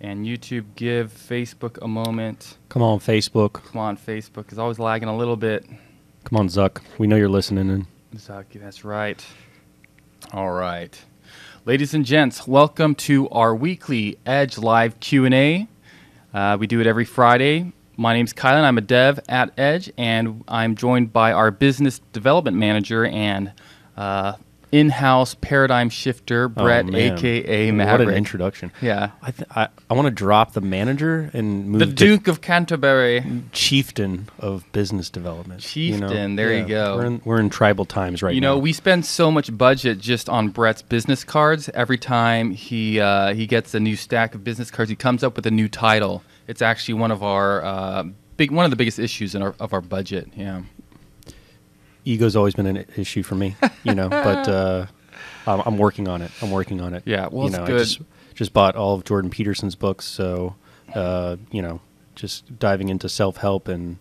And YouTube, give Facebook a moment. Come on, Facebook. Come on, Facebook is always lagging a little bit. Come on, Zuck. We know you're listening. Zucky, that's right. All right. Ladies and gents, welcome to our weekly Edge Live Q&A. We do it every Friday. My name's Kylan. I'm a dev at Edge, and I'm joined by our business development manager and in-house paradigm shifter, Brett, a.k.a. Maverick. What an introduction. Yeah. I want to drop the manager and move the Duke of Canterbury. Chieftain of business development. Chieftain, there you go. We're in tribal times right now. You know, we spend so much budget just on Brett's business cards. Every time he gets a new stack of business cards, he comes up with a new title. It's actually one of our one of the biggest issues of our budget. Yeah. Ego's always been an issue for me, but I'm working on it. Yeah, well, it's I good. just bought all of Jordan Peterson's books, so just diving into self-help and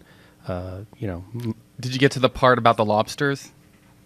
Did you get to the part about the lobsters?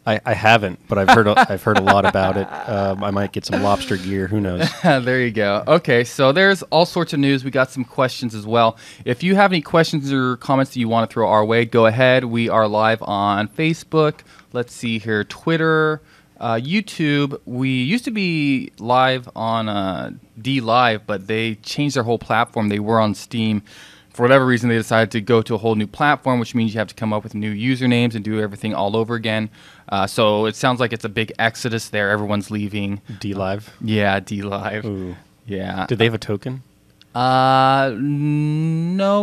I haven't, but I've heard a lot about it. I might get some lobster gear. Who knows? There you go. Okay, so there's all sorts of news. We got some questions as well. If you have any questions or comments that you want to throw our way, go ahead. We are live on Facebook. Let's see here, Twitter, YouTube. We used to be live on D Live, but they changed their whole platform. They were on Steam. For whatever reason, they decided to go to a whole new platform, which means you have to come up with new usernames and do everything all over again. So it sounds like it's a big exodus there. Everyone's leaving. D Live? Yeah, D Live. Ooh. Yeah. Do they have a token? No,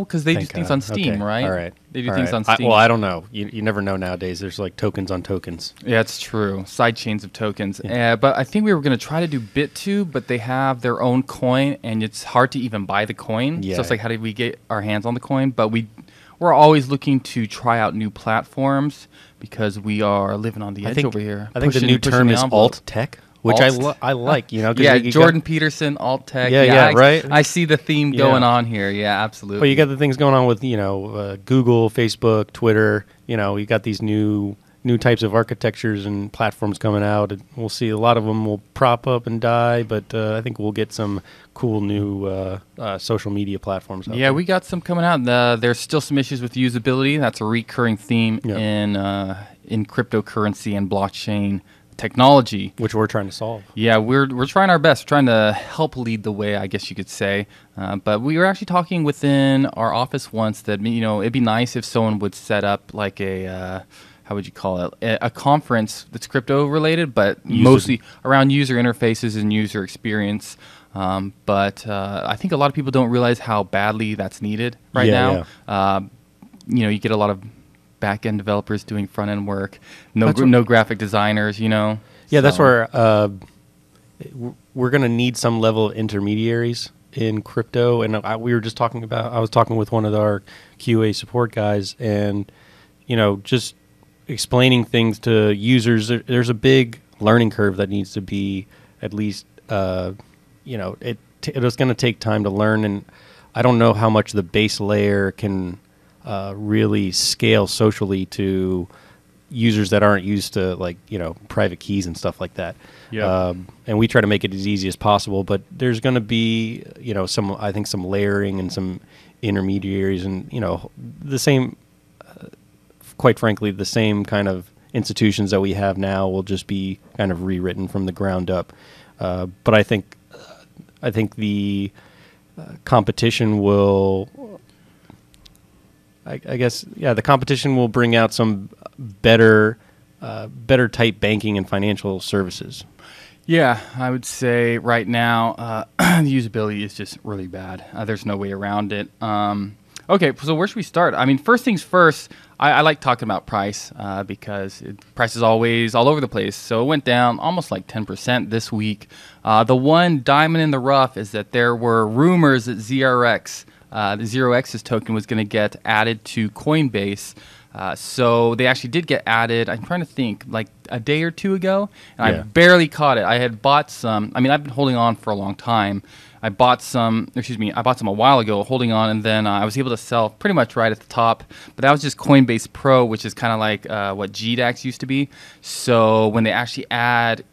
because they do things on Steam, okay. right? All right. They do things on Steam. Well, I don't know. You never know nowadays. There's like tokens on tokens. Yeah, it's true. Side chains of tokens. Yeah. But I think we were going to try to do BitTube, but they have their own coin, and it's hard to even buy the coin. Yeah. So it's like, how did we get our hands on the coin? But we're always looking to try out new platforms because we are living on the edge over here. I think the new term is alt tech. Which I like, Yeah, Jordan Peterson, alt tech. Yeah, right. I see the theme going on here. Yeah, absolutely. Well, you got the things going on with Google, Facebook, Twitter. You got these new types of architectures and platforms coming out. And we'll see a lot of them will prop up and die, but I think we'll get some cool new social media platforms. Yeah, we got some coming out. There's still some issues with usability. That's a recurring theme in cryptocurrency and blockchain technology, which we're trying to solve. Yeah, we're trying our best. We're trying to help lead the way, I guess you could say. But we were actually talking within our office once that it'd be nice if someone would set up like a how would you call it, a conference that's crypto related, but mostly around user interfaces and user experience. But I think a lot of people don't realize how badly that's needed right now. Yeah. You get a lot of back-end developers doing front-end work, no graphic designers, Yeah, so. That's where we're going to need some level of intermediaries in crypto. And I was talking with one of our QA support guys, and, just explaining things to users. There's a big learning curve that needs to be at least, it was going to take time to learn. And I don't know how much the base layer can really scale socially to users that aren't used to private keys and stuff like that. Yeah. And we try to make it as easy as possible, but there's going to be some layering and some intermediaries and the same. Quite frankly, the same kind of institutions that we have now will just be kind of rewritten from the ground up. But I think the competition will. I guess, the competition will bring out some better type banking and financial services. Yeah, I would say right now the usability is just really bad. There's no way around it. Okay, so where should we start? I mean, first things first, I like talking about price because price is always all over the place. So it went down almost like 10% this week. The one diamond in the rough is that there were rumors that ZRX, the Zero X's token, was going to get added to Coinbase. So they actually did get added. I'm trying to think, like a day or two ago, and I barely caught it. I had bought some. I mean, I've been holding on for a long time. I bought some a while ago, holding on, and then I was able to sell pretty much right at the top. But that was just Coinbase Pro, which is kind of like what GDAX used to be. So when they actually add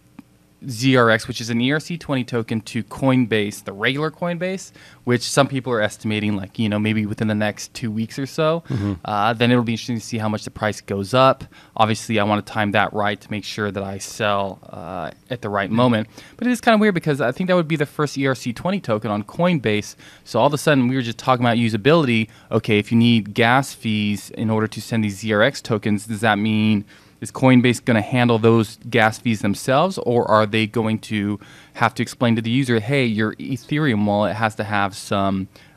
ZRX, which is an ERC20 token, to Coinbase, the regular Coinbase, which some people are estimating like, maybe within the next 2 weeks or so. Then it'll be interesting to see how much the price goes up. Obviously, I want to time that right to make sure that I sell at the right moment. But it is kind of weird because I think that would be the first ERC20 token on Coinbase. So all of a sudden, we were just talking about usability. Okay, if you need gas fees in order to send these ZRX tokens, does that mean... is Coinbase going to handle those gas fees themselves, or are they going to have to explain to the user, hey, your Ethereum wallet has to have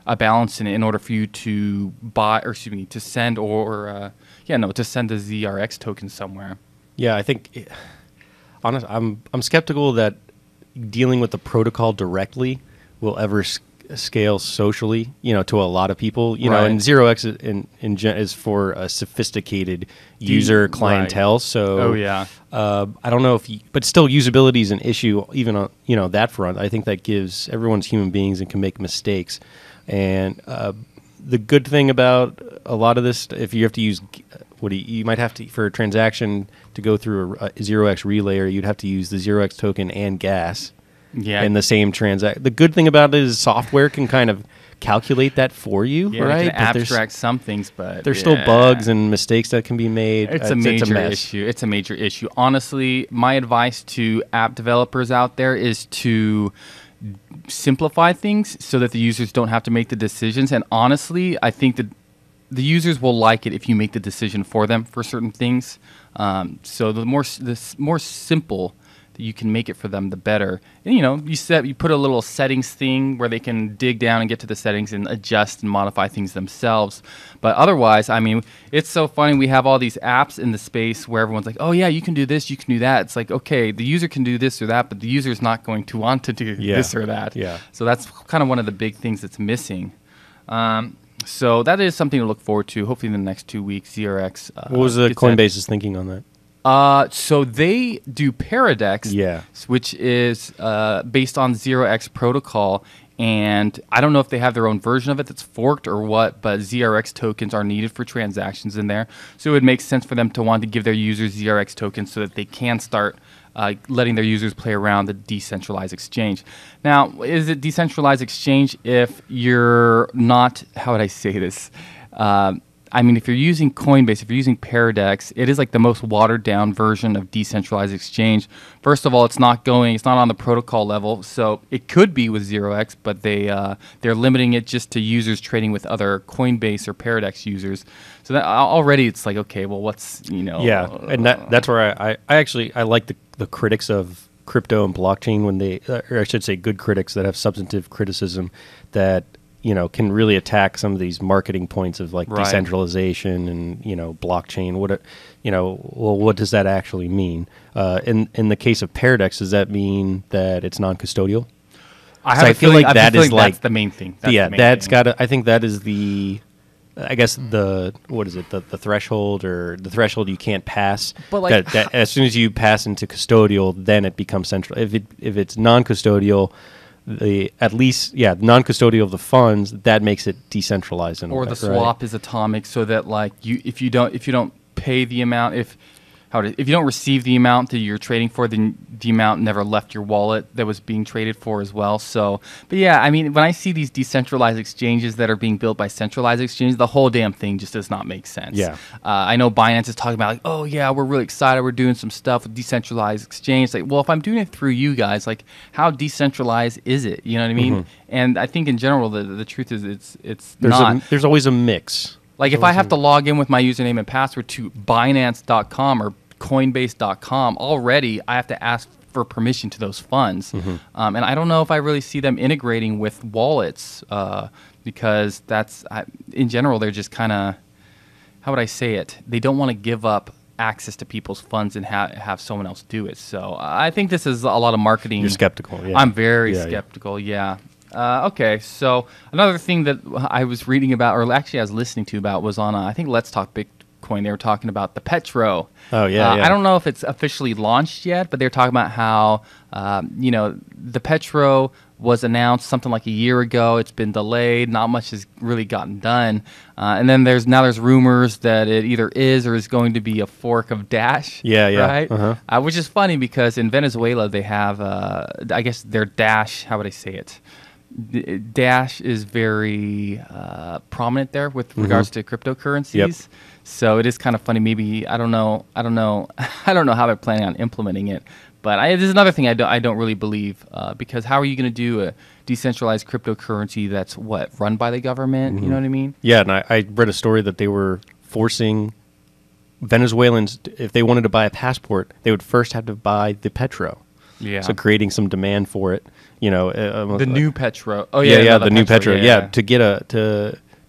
a balance in order for you to buy, or excuse me, to send to send a ZRX token somewhere? Yeah, I think, honestly, I'm skeptical that dealing with the protocol directly will ever scale socially, to a lot of people, right. And 0x is for a sophisticated user clientele. Right. So, I don't know but still usability is an issue even on, that front. I think that gives everyone's human beings and can make mistakes. And the good thing about a lot of this, if you have to use, you might have to, for a transaction to go through a 0x relayer, you'd have to use the 0x token and gas. Yeah. In the same transaction. The good thing about it is software can kind of calculate that for you, right? It can abstract some things, but there's still bugs and mistakes that can be made. It's a major issue. It's a major issue. Honestly, my advice to app developers out there is to simplify things so that the users don't have to make the decisions. And honestly, I think that the users will like it if you make the decision for them for certain things. So the more simple you can make it for them, the better. And, you put a little settings thing where they can dig down and get to the settings and adjust and modify things themselves. But otherwise, it's so funny. We have all these apps in the space where everyone's like, oh yeah, you can do this, you can do that. It's like, okay, the user can do this or that, but the user's not going to want to do this or that. Yeah. So that's kind of one of the big things that's missing. So that is something to look forward to. Hopefully in the next 2 weeks, ZRX. What was Coinbase's thinking on that? So they do Paradex, which is based on 0x protocol, and I don't know if they have their own version of it that's forked or what, but ZRX tokens are needed for transactions in there. So it would make sense for them to want to give their users ZRX tokens so that they can start letting their users play around the decentralized exchange. Now, is it decentralized exchange if you're not, how would I say this? If you're using Coinbase, if you're using Paradex, it is like the most watered down version of decentralized exchange. First of all, it's not on the protocol level, so it could be with 0x, but they're limiting it just to users trading with other Coinbase or Paradex users. So that already it's like, okay, well, what's Yeah, and that's where I like the critics of crypto and blockchain when or I should say, good critics that have substantive criticism that can really attack some of these marketing points of like decentralization and, blockchain. What does that actually mean? In the case of Paradex, does that mean that it's non-custodial? I feel like that's the main thing. I think that is the threshold or the threshold you can't pass. But like, that as soon as you pass into custodial, then it becomes central. If it's non-custodial, non-custodial of the funds, that makes it decentralized. Or the swap is atomic, so that like if you don't pay the amount, if you don't receive the amount that you're trading for, then the amount never left your wallet that was being traded for as well. So, but yeah, when I see these decentralized exchanges that are being built by centralized exchanges, the whole damn thing just does not make sense. Yeah. I know Binance is talking about like, oh yeah, we're really excited, we're doing some stuff with decentralized exchange. Like, well, if I'm doing it through you guys, like, how decentralized is it? You know what I mean? Mm-hmm. And I think in general, the truth is it's not. There's always a mix. Like if I have to log in with my username and password to Binance.com or Coinbase.com, already I have to ask for permission to those funds. Mm-hmm. And I don't know if I really see them integrating with wallets because in general, they're just kind of, how would I say it? They don't want to give up access to people's funds and have someone else do it. So I think this is a lot of marketing. You're skeptical. Yeah. I'm very skeptical. Yeah. Okay, so another thing that I was reading about, or actually I was listening to about, was on, I think Let's Talk Bitcoin. They were talking about the Petro. Oh, yeah, I don't know if it's officially launched yet, but they're talking about how, the Petro was announced something like a year ago. It's been delayed. Not much has really gotten done. And then there's rumors that it either is or is going to be a fork of Dash. Yeah, yeah. Right? Uh-huh. Which is funny because in Venezuela they have, I guess their Dash, how would I say it? Dash is very prominent there with regards to cryptocurrencies. Yep. So it is kind of funny. Maybe I don't know. I don't know how they're planning on implementing it. But this is another thing I don't really believe because how are you going to do a decentralized cryptocurrency that's run by the government? You know what I mean? Yeah, and I read a story that they were forcing Venezuelans, if they wanted to buy a passport, they would first have to buy the Petro. Yeah. So creating some demand for it. The new Petro. Oh yeah, yeah, the new Petro. Yeah. To get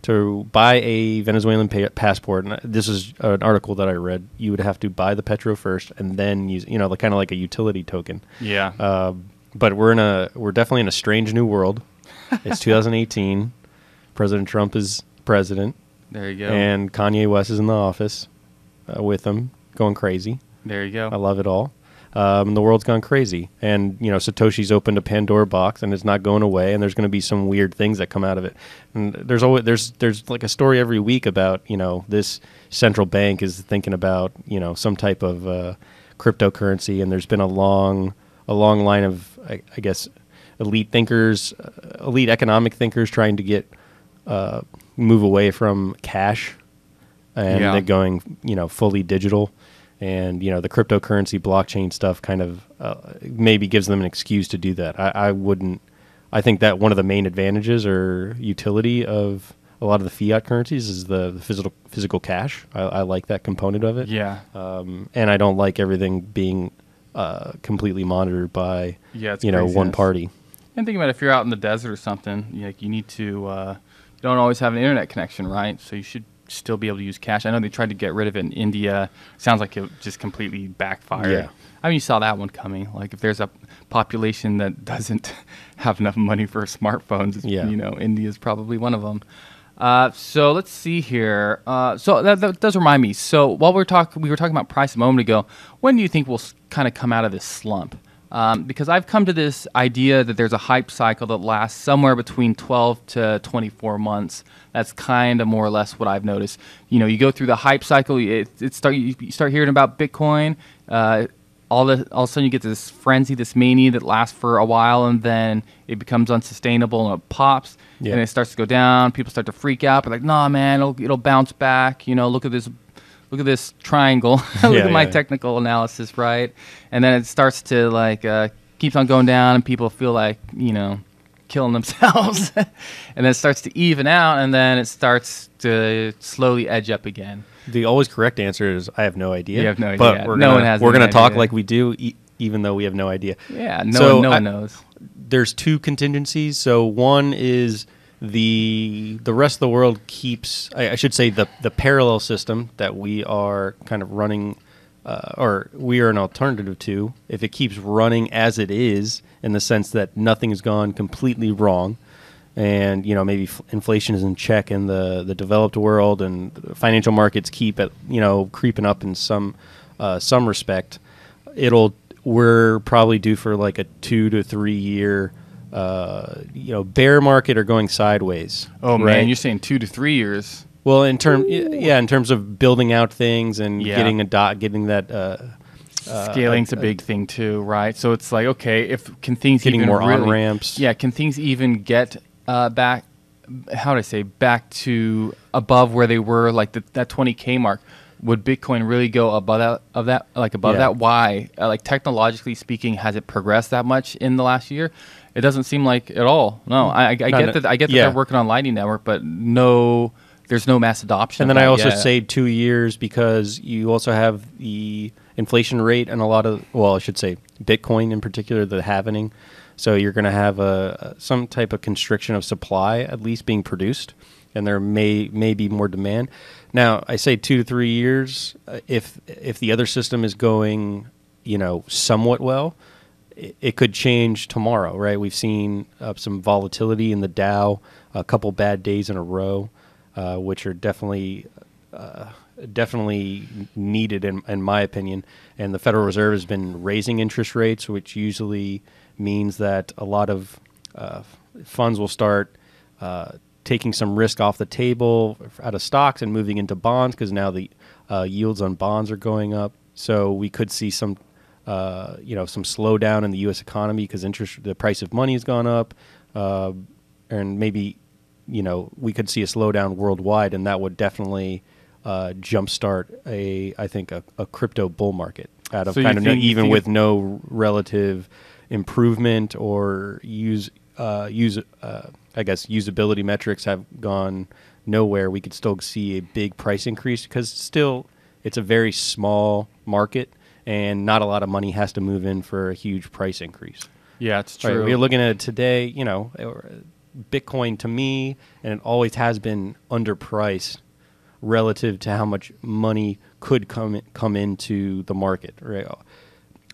to buy a Venezuelan passport, and this is an article that I read, you would have to buy the Petro first and then use, kind of like a utility token. Yeah. But we're definitely in a strange new world. It's 2018. President Trump is president. There you go. And Kanye West is in the office with him, going crazy. There you go. I love it all. The world's gone crazy, and Satoshi's opened a Pandora box, and it's not going away. And there's going to be some weird things that come out of it. And there's like a story every week about this central bank is thinking about some type of cryptocurrency, and there's been a long line of I guess elite thinkers, elite economic thinkers trying to get move away from cash, and they're going fully digital. And, the cryptocurrency blockchain stuff kind of maybe gives them an excuse to do that. I think that one of the main advantages or utility of a lot of the fiat currencies is the physical cash. I like that component of it. Yeah. And I don't like everything being completely monitored by, it's one craziness. party. And think about if you're out in the desert or something, you need to, you don't always have an internet connection, right? So you should still be able to use cash. I know they tried to get rid of it in India. Sounds like it just completely backfired. Yeah. I mean, you saw that one coming. Like if there's a population that doesn't have enough money for smartphones, India's probably one of them. So let's see here. So that does remind me. So while we were talking about price a moment ago. When do you think we'll kind of come out of this slump? Because I've come to this idea that there's a hype cycle that lasts somewhere between 12 to 24 months. That's kind of more or less what I've noticed. You go through the hype cycle. You start hearing about Bitcoin. All of a sudden you get this frenzy, this mania that lasts for a while, and then it becomes unsustainable and it pops. Yeah. And it starts to go down. People start to freak out. They're like, "Nah, man, it'll bounce back. Look at this triangle. Look at my technical analysis, right?" And then it starts to keeps on going down, and people feel like killing themselves, and then it starts to even out, and then it starts to slowly edge up again. The always correct answer is I have no idea. You have no idea. But we're going to talk like we do, even though we have no idea. Yeah, no one knows. There's two contingencies. So one is the rest of the world keeps, I should say, the parallel system that we are kind of running, or we are an alternative to, if it keeps running as it is, in the sense that nothing has gone completely wrong, and maybe inflation is in check in the developed world, and financial markets keep at creeping up in some respect, we're probably due for like a 2 to 3 year bear market or going sideways. Oh right? man, you're saying 2 to 3 years. Well, in terms of building out things and getting that scaling's a big thing too, right? So it's like, okay, can things getting even more really, on ramps? Yeah, can things even get back? How do I say back to above where they were, like that 20K mark? Would Bitcoin really go above that? Why? Technologically speaking, has it progressed that much in the last year? It doesn't seem like at all. No, I get that. I get that they're working on Lightning Network, but no, there's no mass adoption. And then I also say 2 years because you also have the inflation rate and a lot of, I should say Bitcoin in particular, the halvening. So you're going to have some type of constriction of supply at least being produced, and there may be more demand. Now, I say 2 to 3 years. If the other system is going, somewhat well, it could change tomorrow, right? We've seen some volatility in the Dow, a couple bad days in a row, which are definitely needed in my opinion. And the Federal Reserve has been raising interest rates, which usually means that a lot of funds will start taking some risk off the table out of stocks and moving into bonds because now the yields on bonds are going up. So we could see some some slowdown in the U.S. economy because the price of money has gone up, and maybe we could see a slowdown worldwide, and that would definitely jumpstart a crypto bull market out of even with no relative improvement or usability metrics have gone nowhere. We could still see a big price increase because still it's a very small market and not a lot of money has to move in for a huge price increase. Yeah, it's true. Right, we're looking at it today, Bitcoin to me, and it always has been underpriced relative to how much money could come into the market. Right,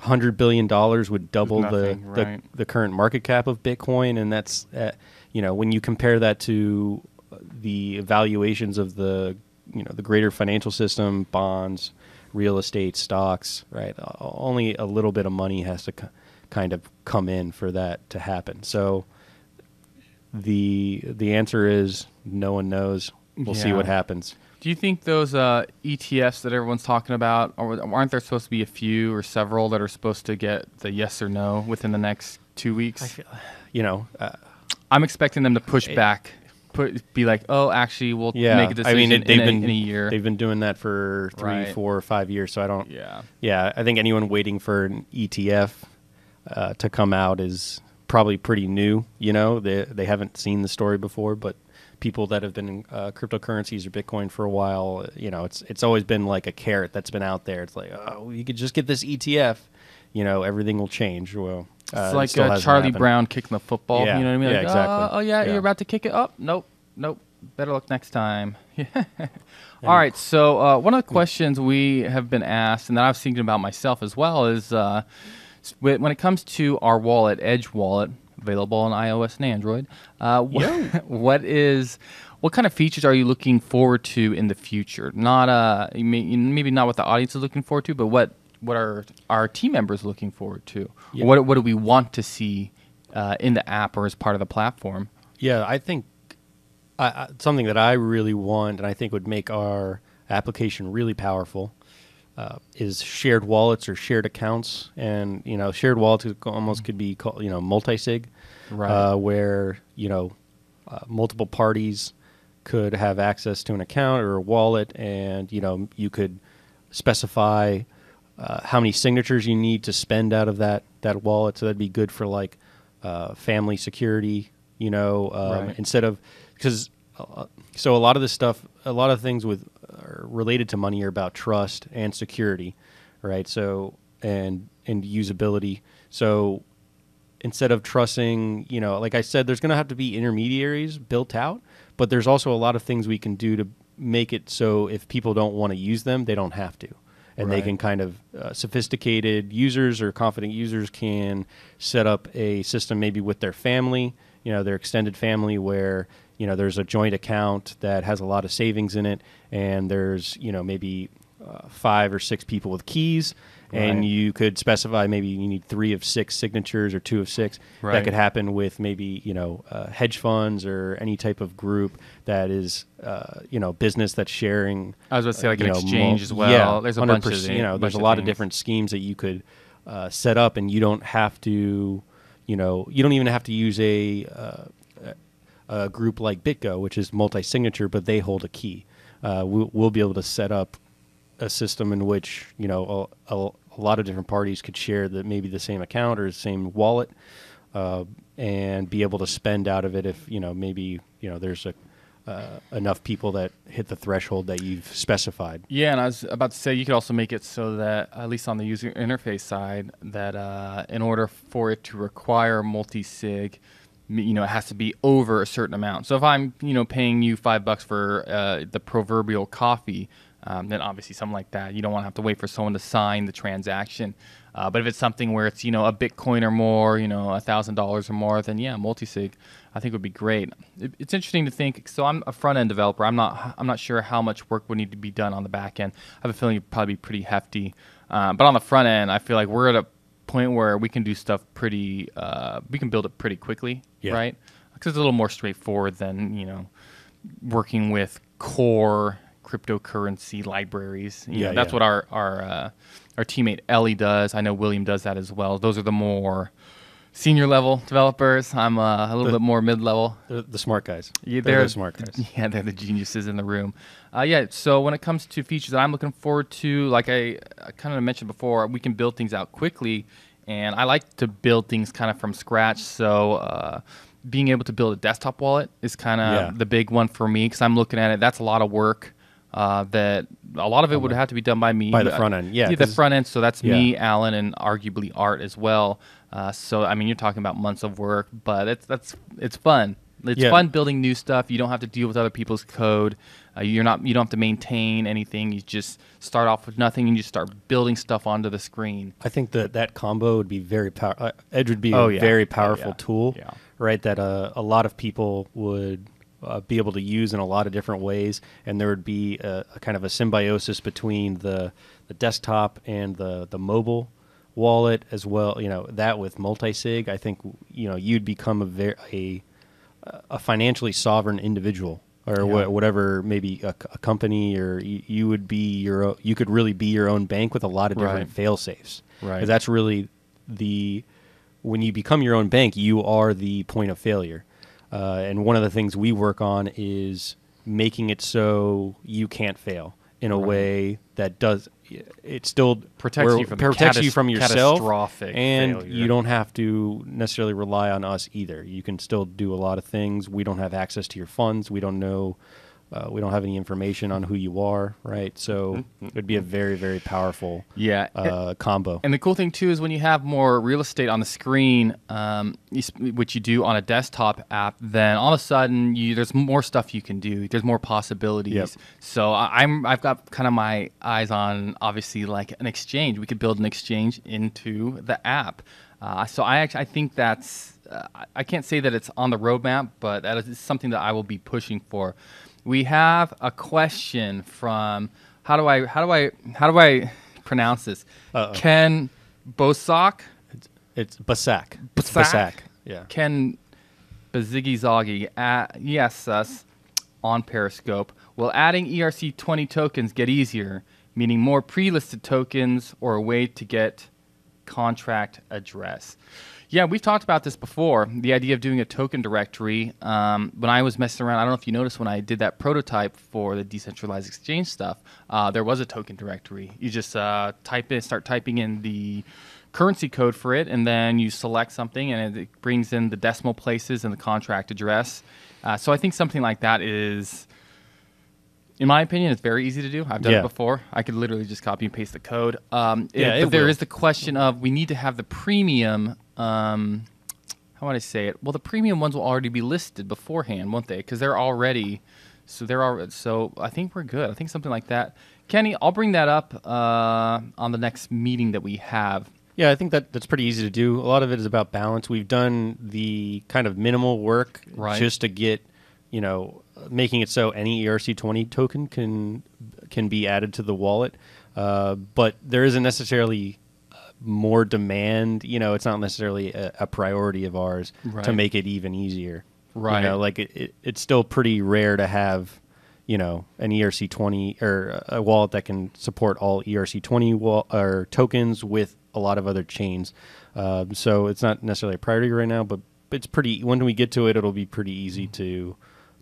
$100 billion would double the current market cap of Bitcoin, and that's when you compare that to the evaluations of the greater financial system, bonds, real estate, stocks, right? Only a little bit of money has to kind of come in for that to happen. So the answer is no one knows. We'll see what happens. Do you think those ETFs that everyone's talking about, aren't there supposed to be a few or several that are supposed to get the yes or no within the next 2 weeks? I feel, I'm expecting them to push back. Be like, oh, actually, we'll make a decision in a year. They've been doing that for 3, 4, or 5 years, so I don't. Yeah. Yeah, I think anyone waiting for an ETF to come out is probably pretty new. They haven't seen the story before, but people that have been in cryptocurrencies or Bitcoin for a while, it's always been like a carrot that's been out there. It's like, oh, you could just get this ETF, everything will change. Well. It's like Charlie Brown kicking the football. Yeah. You know what I mean? Yeah, like, exactly. You're about to kick it up. Nope. Better luck next time. All right. So one of the questions we have been asked, and that I was thinking about myself as well, is when it comes to our wallet, Edge Wallet, available on iOS and Android, what kind of features are you looking forward to in the future? Not maybe not what the audience is looking forward to, but what are our team members looking forward to? Yeah. What do we want to see in the app or as part of the platform? Yeah, I think something that I really want and I think would make our application really powerful is shared wallets or shared accounts. And, shared wallets almost could be called, multi-sig, right. Where, multiple parties could have access to an account or a wallet, and, you could specify how many signatures you need to spend out of that wallet. So that'd be good for like family security, right. Instead of because so a lot of this stuff, a lot of things are related to money are about trust and security, right? So and usability. So instead of trusting, like I said, there's going to have to be intermediaries built out, but there's also a lot of things we can do to make it so if people don't want to use them, they don't have to. And they can kind of sophisticated users or confident users can set up a system maybe with their family, their extended family, where there's a joint account that has a lot of savings in it, and there's maybe 5 or 6 people with keys, and you could specify maybe you need 3 of 6 signatures or 2 of 6. Right. That could happen with maybe hedge funds or any type of group that is business that's sharing. I was about to say like an exchange as well. Yeah, there's a bunch of there's a lot of different schemes that you could set up, and you don't have to you don't even have to use a group like BitGo, which is multi-signature, but they hold a key. We'll be able to set up a system in which a lot of different parties could share maybe the same account or the same wallet, and be able to spend out of it if maybe there's enough people that hit the threshold that you've specified. Yeah, and I was about to say you could also make it so that at least on the user interface side, that in order for it to require multi-sig, it has to be over a certain amount. So if I'm paying you $5 for the proverbial coffee, then obviously something like that, you don't want to have to wait for someone to sign the transaction. But if it's something where it's a Bitcoin or more, $1,000 or more, then yeah, multi-sig I think would be great. It's interesting to think. So I'm a front end developer. I'm not sure how much work would need to be done on the back end. I have a feeling it'd probably be pretty hefty. But on the front end, I feel like we're at a point where we can do stuff pretty. We can build it pretty quickly, Yeah. right? Because it's a little more straightforward than working with core cryptocurrency libraries. That's what our teammate Ellie does. I know William does that as well. Those are the more senior level developers. I'm a little bit more mid level. They're the smart guys. Yeah, they're the smart guys. Yeah, they're the geniuses in the room. So when it comes to features that I'm looking forward to, like I kind of mentioned before, we can build things out quickly, and I like to build things kind of from scratch. So being able to build a desktop wallet is kind of the big one for me, because I'm looking at it. That's a lot of work. That a lot of it would have to be done by me. By the front end, the front end. So that's me, Alan, and arguably Art as well. So I mean, you're talking about months of work, but it's fun. It's fun building new stuff. You don't have to deal with other people's code. You don't have to maintain anything. You just start off with nothing and you start building stuff onto the screen. I think that combo would be very powerful. Edge would be a very powerful tool, right? That a lot of people would be able to use in a lot of different ways, and there would be a kind of a symbiosis between the desktop and the mobile wallet as well. That with multi-sig, I think you'd become a financially sovereign individual, or whatever, maybe a company, or you would be you could really be your own bank with a lot of different fail safes. Right. 'Cause that's really when you become your own bank, you are the point of failure. And one of the things we work on is making it so you can't fail in a way that it still protects you from yourself, catastrophic and failure. You don't have to necessarily rely on us either. You can still do a lot of things. We don't have access to your funds. We don't know. We don't have any information on who you are, right? So it would be a very, very powerful combo. And the cool thing, too, is when you have more real estate on the screen, which you do on a desktop app, then all of a sudden there's more stuff you can do. There's more possibilities. Yep. So I've got kind of my eyes on, obviously, like an exchange. We could build an exchange into the app. So I think that's I can't say that it's on the roadmap, but that is something that I will be pushing for. We have a question from how do I pronounce this? Ken Bosak. It's Basak. Basak. Yeah. Ken Bazigizagi. Yes, us on Periscope. Will adding ERC20 tokens get easier, meaning more pre-listed tokens or a way to get contract address? Yeah, we've talked about this before, the idea of doing a token directory. When I was messing around, I don't know if you noticed when I did that prototype for the decentralized exchange stuff, there was a token directory. You just start typing in the currency code for it, and then you select something, and it brings in the decimal places and the contract address. So I think something like that is, in my opinion, it's very easy to do. I've done it before. I could literally just copy and paste the code. But there is the question of we need to have the premium. How would I say it? Well, the premium ones will already be listed beforehand, won't they? Because they're already. So I think we're good. I think something like that. Kenny, I'll bring that up on the next meeting that we have. Yeah, I think that's pretty easy to do. A lot of it is about balance. We've done the kind of minimal work just to get, making it so any ERC20 token can be added to the wallet. But there isn't necessarily more demand. It's not necessarily a priority of ours to make it even easier. Right. Like it's still pretty rare to have, an ERC20 or a wallet that can support all ERC20 or tokens with a lot of other chains. So it's not necessarily a priority right now, but it's pretty. When we get to it, it'll be pretty easy to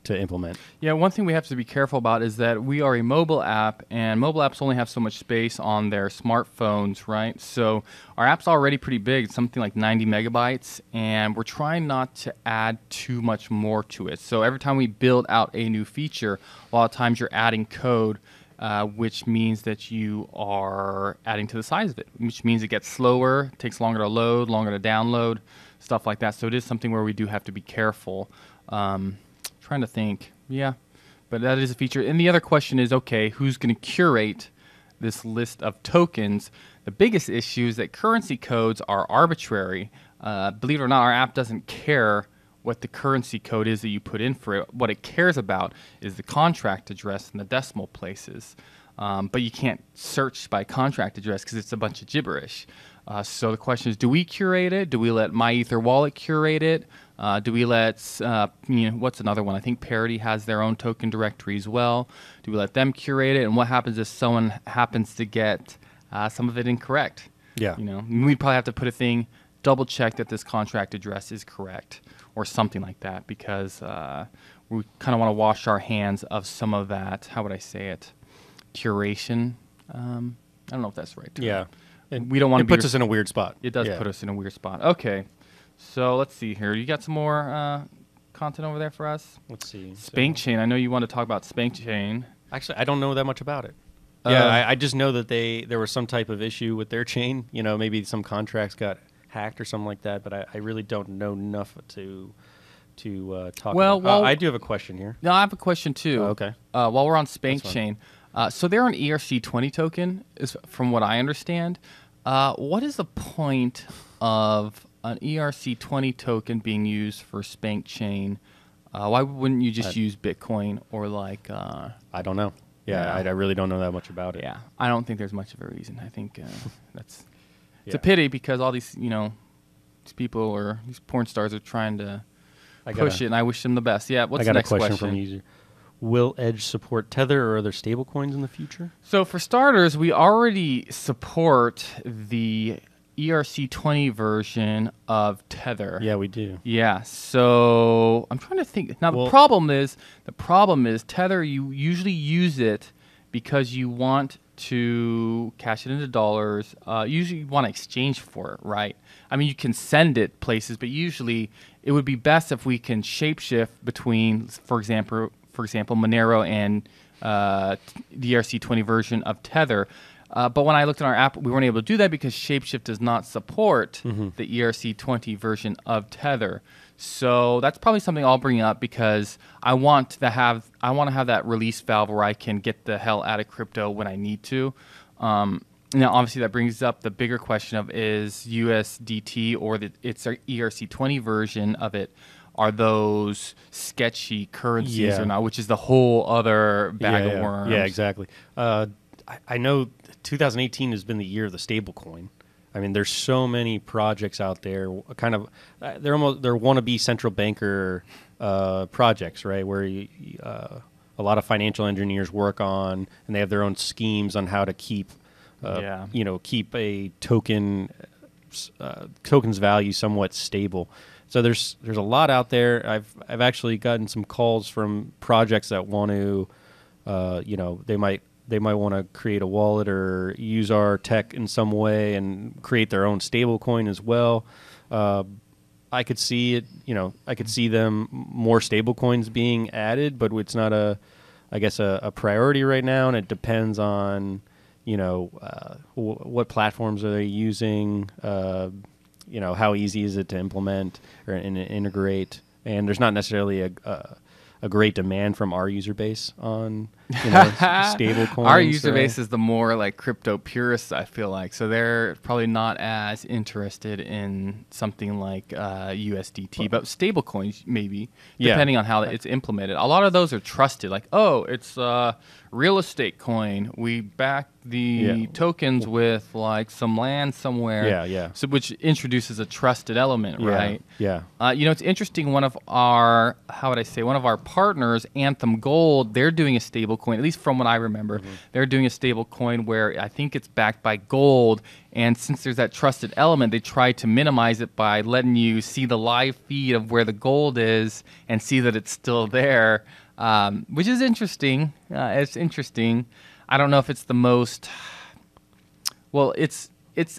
implement. Yeah, one thing we have to be careful about is that we are a mobile app, and mobile apps only have so much space on their smartphones, right? So our app's already pretty big. It's something like 90 megabytes, and we're trying not to add too much more to it. So every time we build out a new feature, a lot of times you're adding code, which means that you are adding to the size of it, which means it gets slower, takes longer to load, longer to download, stuff like that. So it is something where we do have to be careful. Trying to think. Yeah, but that is a feature. And the other question is, okay, who's going to curate this list of tokens? The biggest issue is that currency codes are arbitrary. Believe it or not, our app doesn't care what the currency code is that you put in for it. What it cares about is the contract address and the decimal places. But you can't search by contract address because it's a bunch of gibberish. So the question is, do we curate it? Do we let MyEtherWallet curate it? Do we let, what's another one? I think Parity has their own token directory as well. Do we let them curate it? And what happens if someone happens to get some of it incorrect? Yeah. We'd probably have to put a thing, double check that this contract address is correct or something like that, because we kind of want to wash our hands of some of that, how would I say it, curation. I don't know if that's the right term. Yeah. And we don't want to It puts us in a weird spot. It does put us in a weird spot. Okay. So let's see here. You got some more content over there for us? Let's see. Spank Chain. I know you want to talk about Spank Chain. Actually, I don't know that much about it. I just know that there was some type of issue with their chain. Maybe some contracts got hacked or something like that, but I really don't know enough to talk about. Well, I do have a question here. No, I have a question too. Oh, okay. While we're on Spank Chain, so they're an ERC20 token, is from what I understand. What is the point of an ERC20 token being used for Spank Chain? Why wouldn't you just use Bitcoin or like? I don't know. I really don't know that much about it. Yeah, I don't think there's much of a reason. I think it's a pity, because all these these people or these porn stars are trying to push it, and I wish them the best. Yeah, what's the next question? I got a question from a user. Will Edge support Tether or other stablecoins in the future? So for starters, we already support the ERC20 version of Tether. Yeah, we do. Yeah. So I'm trying to think. Now the problem is Tether. You usually use it because you want to cash it into dollars. Usually you want to exchange for it, right? I mean, you can send it places, but usually it would be best if we can shapeshift between, for example, Monero and the ERC20 version of Tether. But when I looked at our app, we weren't able to do that because Shapeshift does not support the ERC20 version of Tether. So that's probably something I'll bring up, because I want to have that release valve where I can get the hell out of crypto when I need to. Now, obviously, that brings up the bigger question of, is USDT or its ERC20 version of it, are those sketchy currencies or not, which is the whole other bag of worms. Yeah, exactly. I know 2018 has been the year of the stablecoin. I mean, there's so many projects out there, kind of, they're wannabe central banker projects, right? Where a lot of financial engineers work on, and they have their own schemes on how to keep, keep a token's value somewhat stable. So there's a lot out there. I've actually gotten some calls from projects that want to, they might want to create a wallet or use our tech in some way and create their own stable coin as well. I could see it, I could see them more stable coins being added, but it's not a priority right now, and it depends on, what platforms are they using, how easy is it to implement or integrate, and there's not necessarily a great demand from our user base on stable coins. Our user base is the more like crypto purists, I feel like. So they're probably not as interested in something like USDT, but stable coins maybe, depending on how it's implemented. A lot of those are trusted. Like, it's a real estate coin. We back the tokens with like some land somewhere. So which introduces a trusted element, right? It's interesting. One of our partners, Anthem Gold, they're doing a stable coin, at least from what I remember. They're doing a stable coin where I think it's backed by gold, and since there's that trusted element, they try to minimize it by letting you see the live feed of where the gold is and see that it's still there, which is interesting. It's interesting. I don't know if it's the most. Well, it's.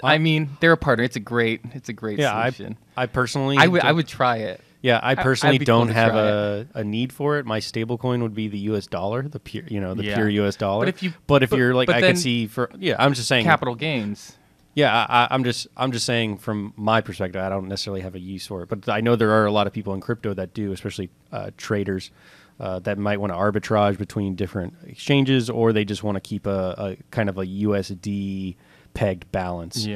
I mean, they're a partner. It's a great solution. I personally, I would try it. Yeah, I personally don't have a need for it. My stable coin would be the US dollar, the pure, pure US dollar. But if you're like, I could see I'm just saying capital gains. Yeah, I'm just saying from my perspective, I don't necessarily have a use for it. But I know there are a lot of people in crypto that do, especially traders, that might want to arbitrage between different exchanges, or they just want to keep a kind of a USD pegged balance.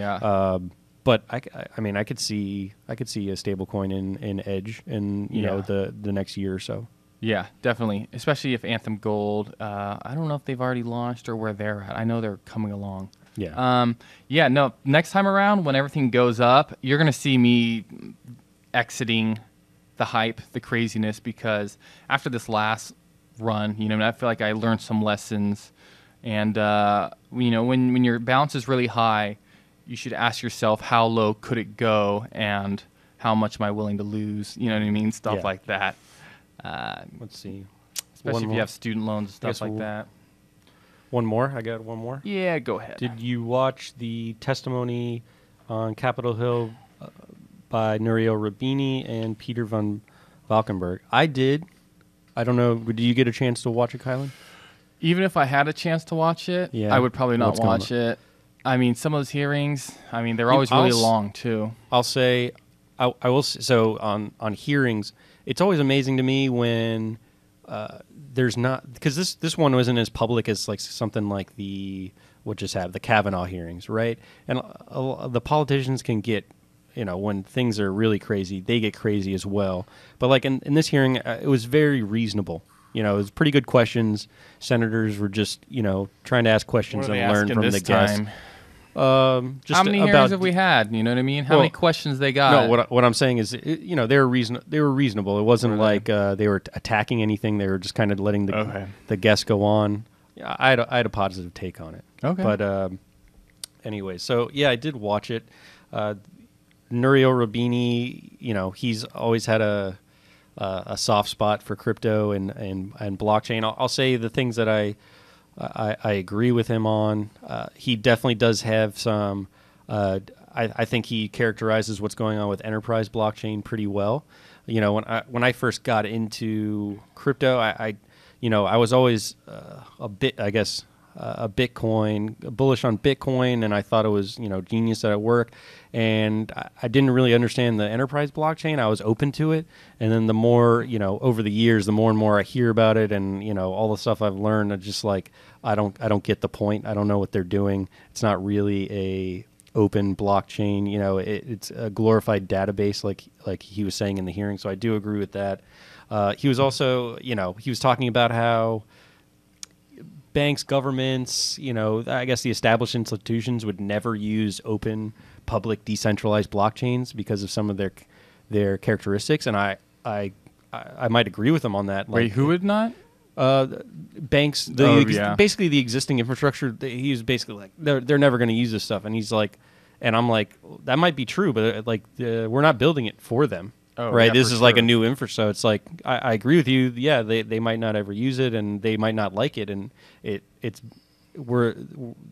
But I could see a stable coin in Edge in the next year or so. Yeah, definitely. Especially if Anthem Gold. I don't know if they've already launched or where they're at. I know they're coming along. Yeah. Yeah, no, next time around, when everything goes up, you're going to see me exiting the hype, the craziness, because after this last run, I feel like I learned some lessons. And, when your balance is really high, you should ask yourself, how low could it go and how much am I willing to lose? You know what I mean? Stuff Yeah. like that. Let's see. Especially if more. you have student loans and stuff like we'll- that. One more. I got one more. Yeah, go ahead. Did you watch the testimony on Capitol Hill by Nouriel Roubini and Peter von Valkenburg? I did. I don't know. Did you get a chance to watch it, Kylan? Even if I had a chance to watch it, Yeah. I would probably not What's going watch it. I mean, some of those hearings, they're always really long, too. I'll say, I will. So on hearings, it's always amazing to me when there's not, because this one wasn't as public as like something like what just happened, the Kavanaugh hearings, right? And the politicians can get, when things are really crazy, they get crazy as well. But like in this hearing, it was very reasonable. It was pretty good questions. Senators were just, trying to ask questions and learn from the guests. Just how many hearings have we had? You know what I mean? How many questions they got? No, what I'm saying is, they were reasonable. It wasn't like they were attacking anything. They were just kind of letting the guests go on. Yeah, I had a positive take on it. Okay. But anyway, so yeah, I did watch it. Nouriel Roubini, he's always had a soft spot for crypto and blockchain. I'll say the things that I agree with him on. He definitely does have some. I think he characterizes what's going on with enterprise blockchain pretty well. When I first got into crypto, I was always a bit, I guess, bullish on Bitcoin, and I thought it was genius that it worked. And I didn't really understand the enterprise blockchain. I was open to it, and then the more over the years, the more and more I hear about it, and all the stuff I've learned, I'm just like I don't get the point. I don't know what they're doing. It's not really a open blockchain. It's a glorified database, like he was saying in the hearing. So I do agree with that. He was also he was talking about how banks, governments, I guess the established institutions would never use open, public, decentralized blockchains because of some of their characteristics, and I might agree with him on that. Wait, who would not? Banks, basically the existing infrastructure. He's basically like they're never going to use this stuff, and he's like, and I'm like, that might be true, but we're not building it for them. Oh, right, yeah, this for is like a sure. new infra, so it's like I agree with you. Yeah, they might not ever use it, and they might not like it, and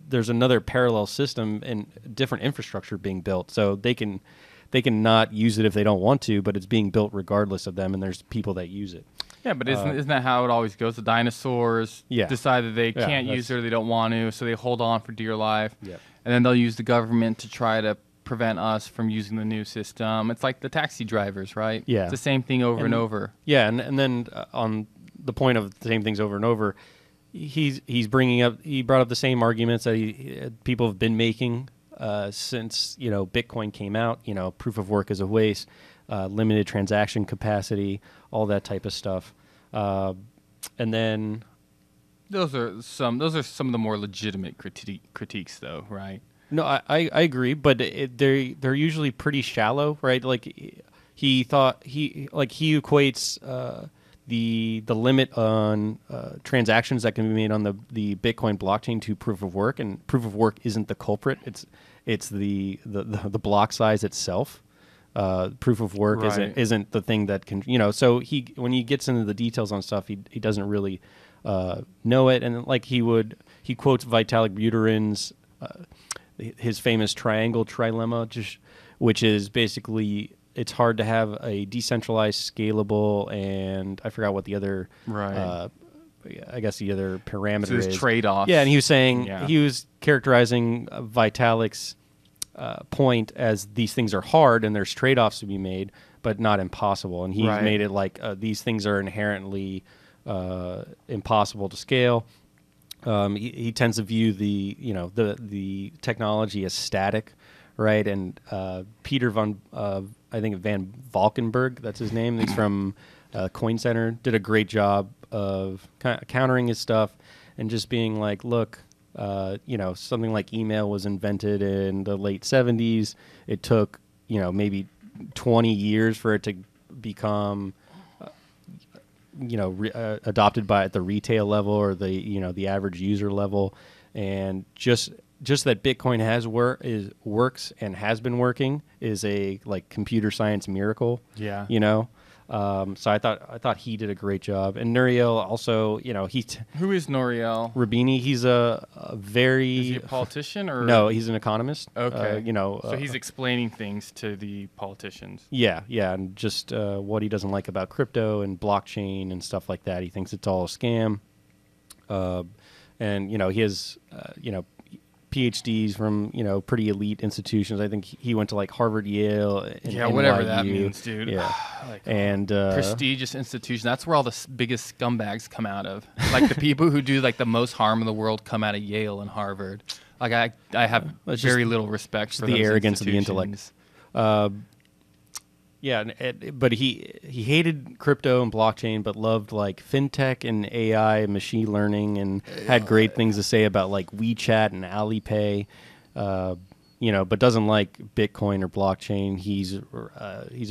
there's another parallel system and different infrastructure being built, so they can not use it if they don't want to, but it's being built regardless of them, and there's people that use it. Yeah, but isn't that how it always goes? The dinosaurs decide that they can't use it or they don't want to, so they hold on for dear life, Yep. and then they'll use the government to try to prevent us from using the new system. It's like the taxi drivers, right? Yeah. It's the same thing over and over. Yeah, and then on the point of the same things over and over, he brought up the same arguments that people have been making since Bitcoin came out. Proof of work is a waste, limited transaction capacity, all that type of stuff, and then Those are some of the more legitimate critiques, though, right? no, I agree, but they're usually pretty shallow, right? Like he equates the limit on transactions that can be made on the Bitcoin blockchain to proof of work, and proof of work isn't the culprit. It's the block size itself. Proof of work isn't the thing that can So when he gets into the details on stuff, he doesn't really know it, and like he quotes Vitalik Buterin's his famous triangle trilemma, which is basically it's hard to have a decentralized, scalable, and I forgot what the other I guess the other parameter is trade-offs. Yeah, and he was saying he was characterizing Vitalik's point as these things are hard and there's trade-offs to be made, but not impossible. And he's made it like these things are inherently impossible to scale. He tends to view the technology as static, right? And Peter von Valkenburg, that's his name. He's from Coin Center. Did a great job of countering his stuff and just being like, look, something like email was invented in the late 70s. It took, maybe 20 years for it to become, adopted by at the retail level or the average user level. And just that Bitcoin works and has been working is a computer science miracle. Yeah. So I thought he did a great job. And Nouriel also, Who is Nouriel? Rabini, he's a very... Is he a politician or... No, he's an economist. Okay. So he's explaining things to the politicians. Yeah, and just what he doesn't like about crypto and blockchain and stuff like that. He thinks it's all a scam. And, he has, PhDs from, pretty elite institutions. I think he went to Harvard, Yale, and whatever NYU. that means, dude. Yeah. And prestigious institution. That's where all the biggest scumbags come out of. The people who do the most harm in the world come out of Yale and Harvard. I have very little respect for the those arrogance of the intellect. But he hated crypto and blockchain, but loved fintech and AI and machine learning, and had great things to say about WeChat and Alipay. But doesn't like Bitcoin or blockchain. He's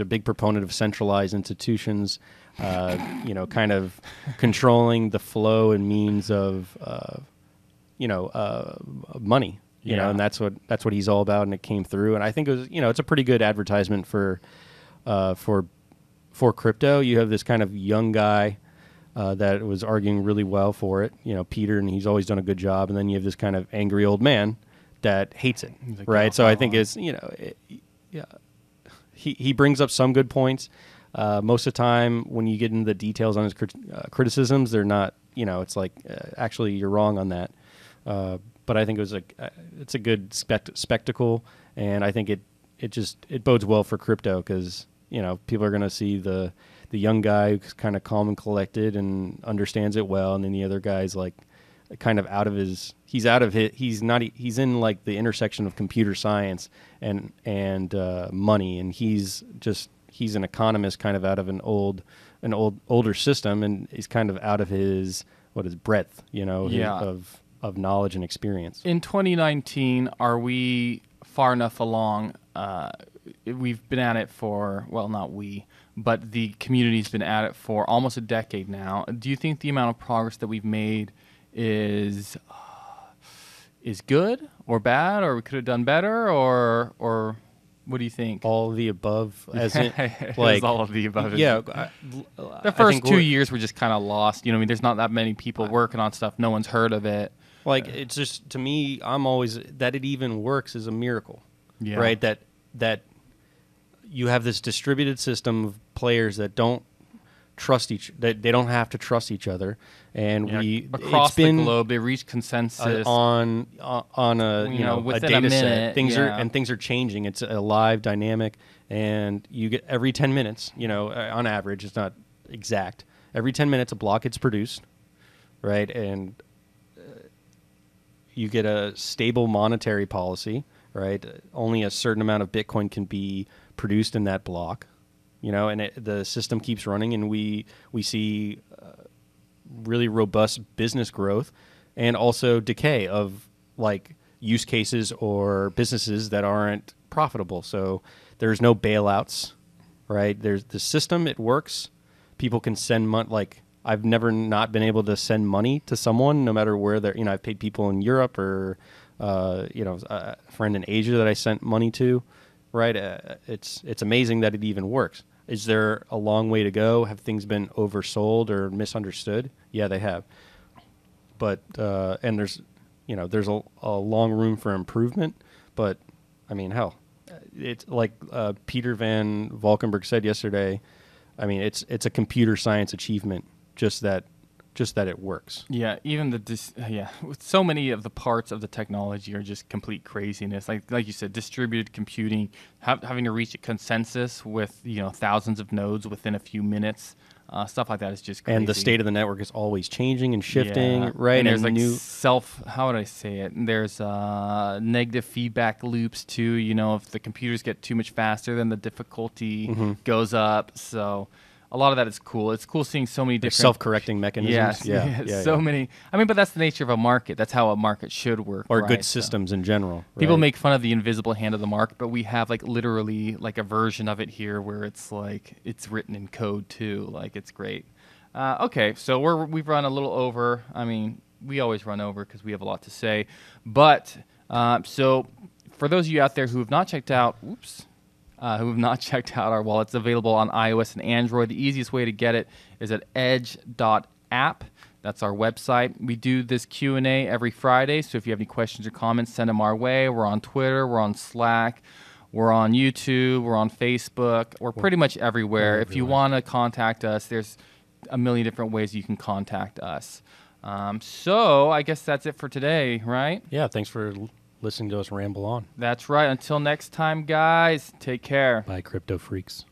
a big proponent of centralized institutions, kind of controlling the flow and means of, money. And that's what he's all about, and it came through. And I think it was, it's a pretty good advertisement for crypto. You have this kind of young guy that was arguing really well for it, Peter, and he's always done a good job. And then you have this kind of angry old man that hates it, right? So I think it's, he brings up some good points. Most of the time when you get into the details on his criticisms, they're not, it's actually you're wrong on that. But I think it's a good spectacle, and I think it bodes well for crypto because, people are going to see the young guy who's kind of calm and collected and understands it well, and then the other guy's kind of he's in the intersection of computer science and money, and he's an economist kind of out of an older system, and he's kind of out of his breadth, of knowledge and experience. In 2019, are we far enough along? We've been at it for, well, not we, but the community's been at it for almost a decade now. Do you think the amount of progress that we've made is good or bad, or we could have done better, or what do you think? All of the above, as in, all of the above. Yeah, the first 2 years were just kind of lost. There's not that many people working on stuff. No one's heard of it. It's just, to me, I'm always, that it even works is a miracle, right? That you have this distributed system of players that don't trust that they don't have to trust each other, and across the globe they reach consensus on a within data a minute, set. Things are changing. It's a live dynamic, and you get every 10 minutes. On average, it's not exact. Every 10 minutes, a block gets produced, right? And you get a stable monetary policy, right? Only a certain amount of Bitcoin can be produced in that block. And the system keeps running, and we see really robust business growth, and also decay of use cases or businesses that aren't profitable. So there's no bailouts, right? There's the system; it works. People can send money. I've never not been able to send money to someone, no matter where they're. I've paid people in Europe or a friend in Asia that I sent money to. Right, it's amazing that it even works. Is there a long way to go? Have things been oversold or misunderstood? Yeah, they have. But and there's a long room for improvement. But I mean, hell, it's Peter Van Valkenburg said yesterday. I mean, it's a computer science achievement. Just that it works. Yeah, even with so many of the parts of the technology are just complete craziness. Like you said, distributed computing, having to reach a consensus with thousands of nodes within a few minutes, stuff like that is just crazy. And the state of the network is always changing and shifting, right? And there's how would I say it? There's negative feedback loops too. If the computers get too much faster, then the difficulty goes up. So. a lot of that is cool. It's cool seeing so many There's different self-correcting mechanisms. Yes, so many. I mean, but that's the nature of a market. That's how a market should work. Or right? good systems in general. People right? make fun of the invisible hand of the market, but we have like literally like a version of it here where it's like it's written in code too. Like it's great. Okay, so we've run a little over. I mean, we always run over because we have a lot to say. But so for those of you out there who have not checked out, who have not checked out our wallet, it's available on iOS and Android. The easiest way to get it is at edge.app. That's our website. We do this Q&A every Friday, so if you have any questions or comments, send them our way. We're on Twitter. We're on Slack. We're on YouTube. We're on Facebook. We're pretty much everywhere. If you want to contact us, there's a million different ways you can contact us. So I guess that's it for today, right? Yeah, thanks for listening to us ramble on. That's right. Until next time, guys, take care. Bye, crypto freaks.